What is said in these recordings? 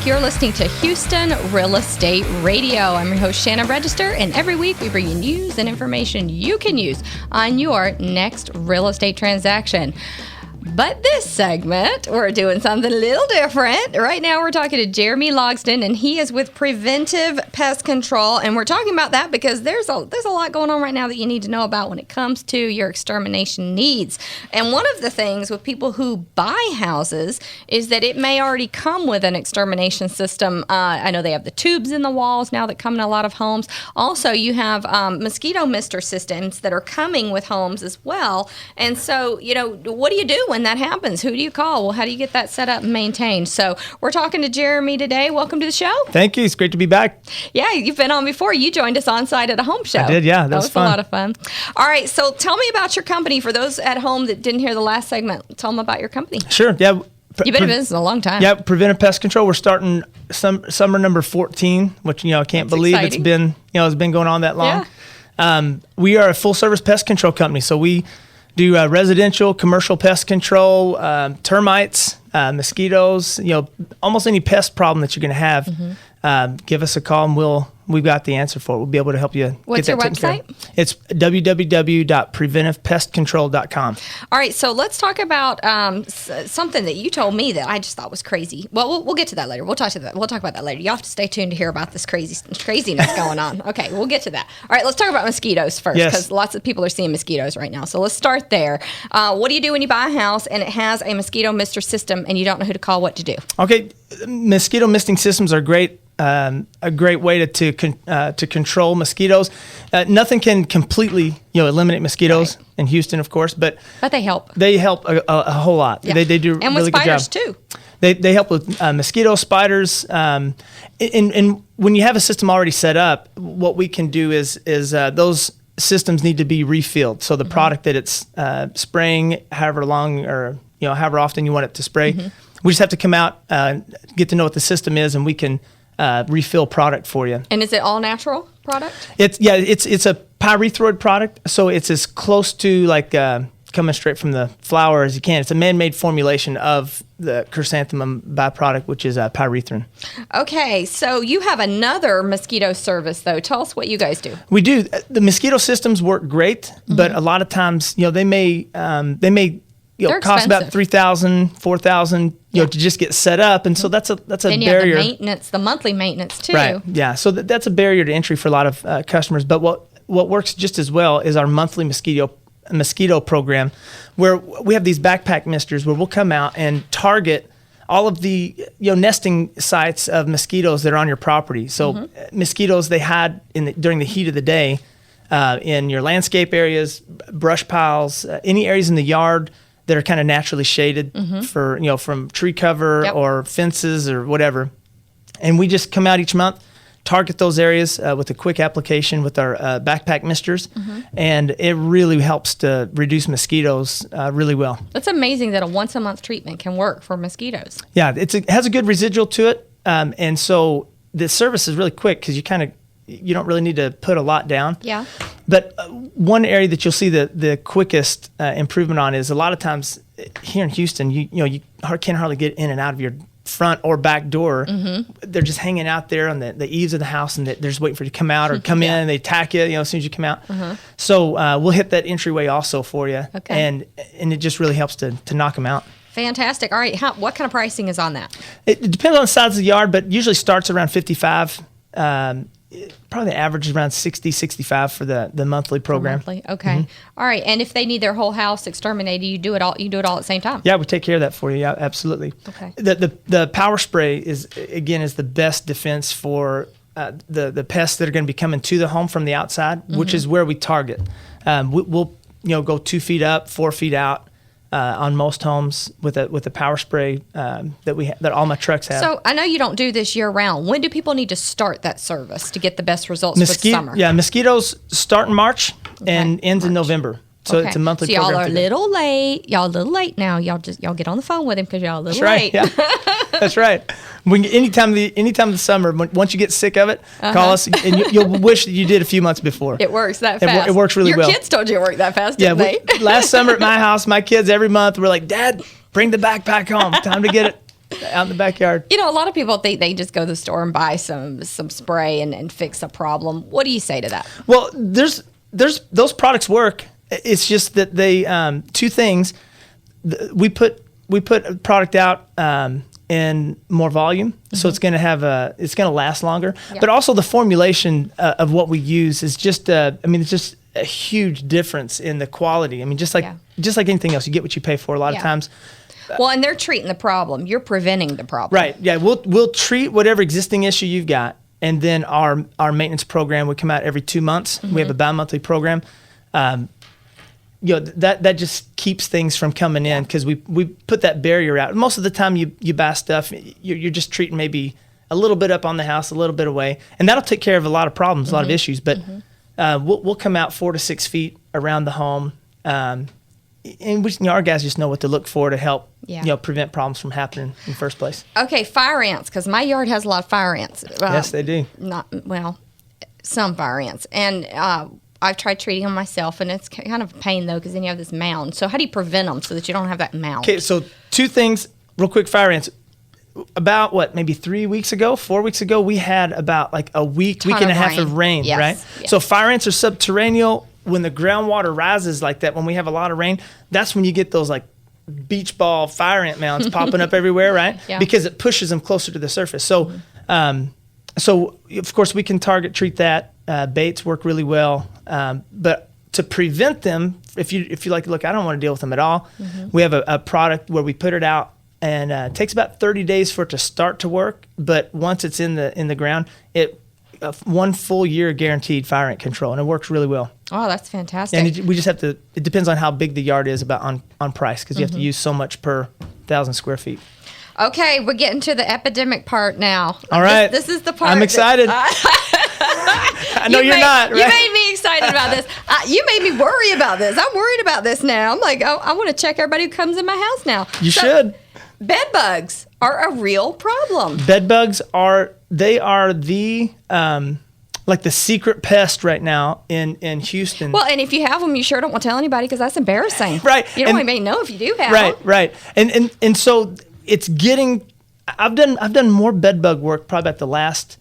back. You're listening to Houston Real Estate Radio. I'm your host, Shannon Register, and every week we bring you news and information you can use on your next real estate transaction. But this segment, we're doing something a little different. Right now, we're talking to Jeremy Logsdon, and he is with Preventive Pest Control. And we're talking about that because there's a lot going on right now that you need to know about when it comes to your extermination needs. And one of the things with people who buy houses is that it may already come with an extermination system. I know they have the tubes in the walls now that come in a lot of homes. Also, you have mosquito mister systems that are coming with homes as well. And so, what do you do when that happens? Who do you call? Well, how do you get that set up and maintained? So we're talking to Jeremy today. Welcome to the show. Thank you. It's great to be back. Yeah, you've been on before. You joined us on site at a home show. I did, yeah. That was fun. A lot of fun. All right, so tell me about your company. For those at home that didn't hear the last segment, tell them about your company. Sure, yeah. You've been in business a long time. Yeah, Preventive Pest Control. We're starting summer number 14, which, I can't believe exciting. It's been going on that long. Yeah. We are a full-service pest control company, so we do residential, commercial pest control, termites, mosquitoes, almost any pest problem that you're going to have. Mm-hmm. Give us a call and we've got the answer for it. We'll be able to help you. What's get that your website? It's www.preventivepestcontrol.com. All right, so let's talk about something that you told me that I just thought was crazy. Well, we'll get to that later. We'll talk about that later. You have to stay tuned to hear about this craziness going on. Okay, we'll get to that. All right, let's talk about mosquitoes first, because lots of people are seeing mosquitoes right now. So let's start there. What do you do when you buy a house and it has a mosquito mister system and you don't know who to call, what to do? Okay, mosquito misting systems are great. A great way to control mosquitoes. Nothing can completely eliminate mosquitoes in Houston, of course, but they help. They help a whole lot. Yeah. They do and really with good spiders job. too. They help with mosquitoes, spiders, and when you have a system already set up, what we can do is those systems need to be refilled. So the product that it's spraying, however long or however often you want it to spray, we just have to come out, get to know what the system is, and we can refill product for you. And is it all natural product? It's a pyrethroid product, so it's as close to coming straight from the flower as you can. It's a man-made formulation of the chrysanthemum byproduct, which is pyrethrin. Okay, so you have another mosquito service, though. Tell us what you guys do. We do. The mosquito systems work great, but a lot of times, they may cost about $3,000, $4,000, to just get set up, and so that's a then you barrier. Have the maintenance, the monthly maintenance too. Right. Yeah. So that's a barrier to entry for a lot of customers. But what works just as well is our monthly mosquito program, where we have these backpack misters where we'll come out and target all of the nesting sites of mosquitoes that are on your property. So mosquitoes, they hide during the heat of the day in your landscape areas, brush piles, any areas in the yard that are kind of naturally shaded for from tree cover or fences or whatever. And we just come out each month, target those areas with a quick application with our backpack misters, and it really helps to reduce mosquitoes really well. That's amazing that a once a month treatment can work for mosquitoes. Yeah, it has a good residual to it, and so the service is really quick because you don't really need to put a lot down. Yeah. But one area that you'll see the quickest improvement on is a lot of times here in Houston, you can't hardly get in and out of your front or back door. They're just hanging out there on the eaves of the house, and they're just waiting for you to come out or come in, and they attack you, as soon as you come out. So we'll hit that entryway also for you, and it just really helps to knock them out. Fantastic. All right, what kind of pricing is on that? It depends on the size of the yard, but usually starts around $55. Probably the average is around $60, $65 for the monthly program. Monthly, okay. All right, and if they need their whole house exterminated, you do it all at the same time? Yeah, we take care of that for you. Yeah, absolutely. Okay. The power spray is the best defense for the pests that are going to be coming to the home from the outside, which is where we target. We'll go 2 feet up, 4 feet out. On most homes with a power spray that all my trucks have. So I know you don't do this year round. When do people need to start that service to get the best results for the summer? Yeah, mosquitoes start in March and ends in November. So it's a monthly program. So y'all are a little late. Y'all a little late now. Y'all get on the phone with him because y'all a little late. Yeah. That's right. Anytime the summer, once you get sick of it, call us, and you'll wish that you did a few months before. It works that fast. It works really well. Your kids told you it worked that fast, didn't they? Last summer at my house, my kids every month were like, "Dad, bring the backpack home. Time to get it." out in the backyard. You know, a lot of people think they just go to the store and buy some spray and fix a problem. What do you say to that? Well, there's those products work. It's just that they two things. We put a product out in more volume, so it's going to last longer. Yeah. But also the formulation of what we use is just it's just a huge difference in the quality. I mean, just like anything else, you get what you pay for a lot of times. Well, and they're treating the problem. You're preventing the problem. Right. Yeah. We'll treat whatever existing issue you've got, and then our maintenance program would come out every 2 months. We have a bi-monthly program. That just keeps things from coming in because we put that barrier out. Most of the time you buy stuff, you're just treating maybe a little bit up on the house, a little bit away, and that'll take care of a lot of problems, a lot of issues. But we'll come out 4 to 6 feet around the home, and our guys just know what to look for to help prevent problems from happening in the first place. Okay, fire ants, because my yard has a lot of fire ants. Yes, they do. Some fire ants, and I've tried treating them myself, and it's kind of a pain, though, because then you have this mound. So how do you prevent them so that you don't have that mound? Okay, so 2 things real quick, fire ants. About, maybe 4 weeks ago, we had about like a week and a half of rain, yes, right? Yes. So fire ants are subterranean. When the groundwater rises like that, when we have a lot of rain, that's when you get those like beach ball fire ant mounds popping up everywhere, right? Yeah. Because it pushes them closer to the surface. So, so of course we can treat that. Baits work really well, but to prevent them, if you like, look, I don't want to deal with them at all. We have a product where we put it out, and it takes about 30 days for it to start to work. But once it's in the ground, 1 full year guaranteed fire ant control, and it works really well. Oh, that's fantastic. And we just have to. It depends on how big the yard is on price, because you have to use so much per 1,000 square feet. Okay, we're getting to the epidemic part now. All right. This is the part. I'm excited. I know you're not, right? You made me excited about this. You made me worry about this. I'm worried about this now. I'm like, I want to check everybody who comes in my house now. You should. Bed bugs are a real problem. Bed bugs are the like the secret pest right now in Houston. Well, and if you have them, you sure don't want to tell anybody, because that's embarrassing. Right. You don't want anybody to know if you do have them. Right. And so it's getting. I've done more bed bug work probably about the last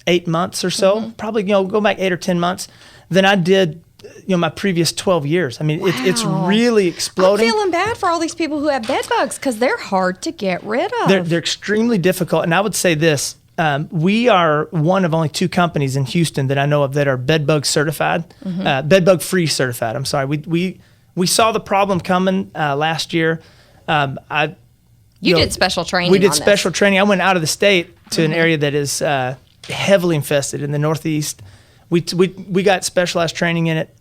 8 months or so. Probably go back 8 or 10 months than I did my previous 12 years. I mean, it's really exploding. I'm feeling bad for all these people who have bed bugs, because they're hard to get rid of. They're extremely difficult. And I would say this. We are one of only 2 companies in Houston that I know of that are bed bug certified, bed bug free certified. I'm sorry. We saw the problem coming last year. You did special training. We did special training. I went out of the state to an area that is heavily infested in the Northeast. We got specialized training in it.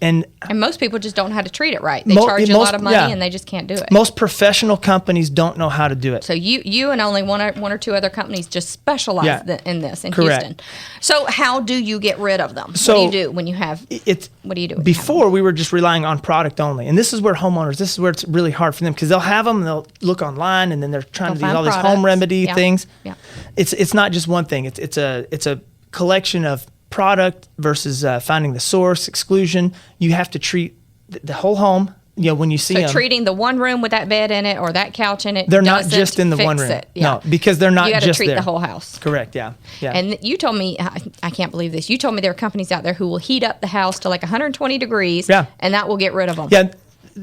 And most people just don't know how to treat it right. They charge you a lot of money, and they just can't do it. Most professional companies don't know how to do it. So you and only one or 2 other companies just specialize in this in Correct. Houston. So how do you get rid of them? So what do you do when you have? What do you do? Before we were just relying on product only, and this is where it's really hard for them, because they'll have them, and they'll look online, and then they're trying to do all these home remedy things. Yeah. It's not just one thing. It's a collection of product versus finding the source, exclusion. You have to treat the whole home. When you see them. So treating the one room with that bed in it or that couch in it. They're not just in the one room. Yeah. No, because they're not just there. You got to treat the whole house. Correct. Yeah. And you told me, I can't believe this. You told me there are companies out there who will heat up the house to like 120 degrees. Yeah. And that will get rid of them. Yeah.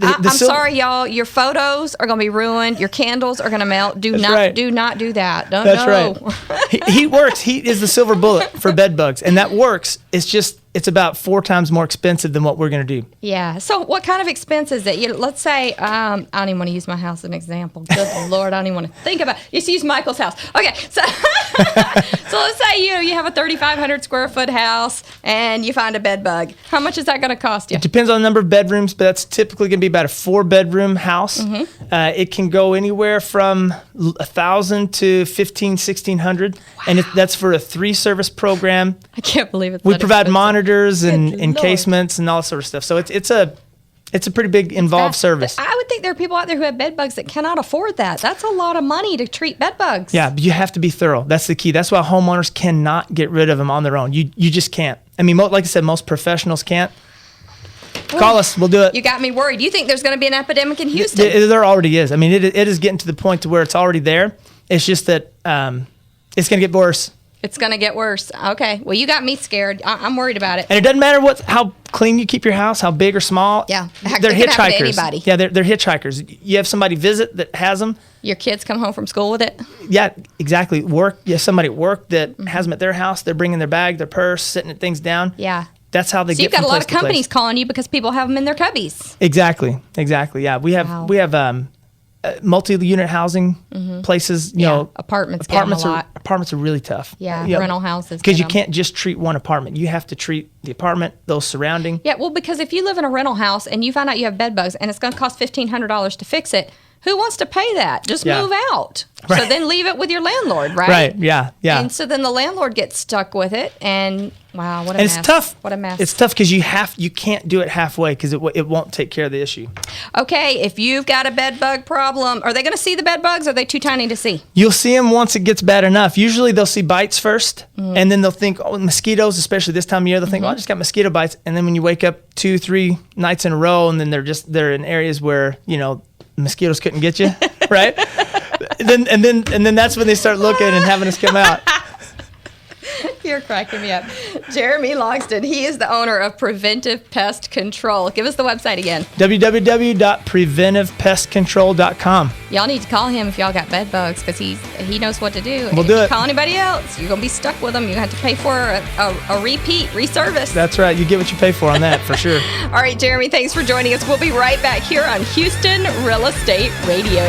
I'm sorry, y'all. Your photos are going to be ruined. Your candles are going to melt. Do not do that. That's right. Heat works. Heat is the silver bullet for bed bugs, and that works. It's about 4 times more expensive than what we're going to do. Yeah. So what kind of expense is it? Let's say, I don't even want to use my house as an example. Good Lord, I don't even want to think about it. Just use Michael's house. Okay. So so let's say you have a 3,500 square foot house and you find a bed bug. How much is that going to cost you? It depends on the number of bedrooms, but that's typically going to be about a 4-bedroom house. It can go anywhere from 1,000 to 1,500, 1,600. Wow. And that's for a 3-service program. I can't believe it. We provide monitors and encasements and all that sort of stuff. So it's a pretty big involved service. I would think there are people out there who have bed bugs that cannot afford that. That's a lot of money to treat bed bugs. Yeah, but you have to be thorough. That's the key. That's why homeowners cannot get rid of them on their own. You just can't. I mean, like I said, most professionals can't. Call us. We'll do it. You got me worried. Do you think there's going to be an epidemic in Houston? There already is. I mean, it is getting to the point to where it's already there. It's just that it's going to get worse. It's going to get worse. Okay. Well, you got me scared. I'm worried about it. And it doesn't matter how clean you keep your house, how big or small. Yeah. They're it can happen to hitchhikers. anybody. Yeah, they're hitchhikers. You have somebody visit that has them. Your kids come home from school with it? Yeah, exactly. You have somebody at work that has them at their house. They're bringing their bag, their purse, sitting things down. Yeah. That's how they So get you've got from a lot place of to place. companies calling you because people have them in their cubbies. Exactly. Yeah, we have multi-unit housing places. You know, apartments get 'em a lot. Apartments are really tough. Yeah, rental houses. Because you can't just treat one apartment. You have to treat the apartment, those surrounding. Yeah, well, because if you live in a rental house and you find out you have bed bugs and it's going to cost $1,500 to fix it, who wants to pay that? Just move out. Right. So then leave it with your landlord, right? Right. Yeah. And so then the landlord gets stuck with it, and wow, what a And mess! it's tough. What a mess! It's tough because you can't do it halfway because it won't take care of the issue. Okay, if you've got a bed bug problem, are they going to see the bed bugs? Or are they too tiny to see? You'll see them once it gets bad enough. Usually they'll see bites first, and then they'll think, oh, mosquitoes, especially this time of year, they'll think, oh, I just got mosquito bites. And then when you wake up 2-3 nights in a row, and then they're in areas where, mosquitoes couldn't get you, right? And then that's when they start looking and having us come out. You're cracking me up. Jeremy Logsdon, he is the owner of Preventive Pest Control. Give us the website again. www.preventivepestcontrol.com. Y'all need to call him if y'all got bed bugs because he knows what to do. We'll do if you it. call anybody else, you're going to be stuck with them. You're going to have to pay for a reservice. That's right. You get what you pay for on that, for sure. All right, Jeremy, thanks for joining us. We'll be right back here on Houston Real Estate Radio.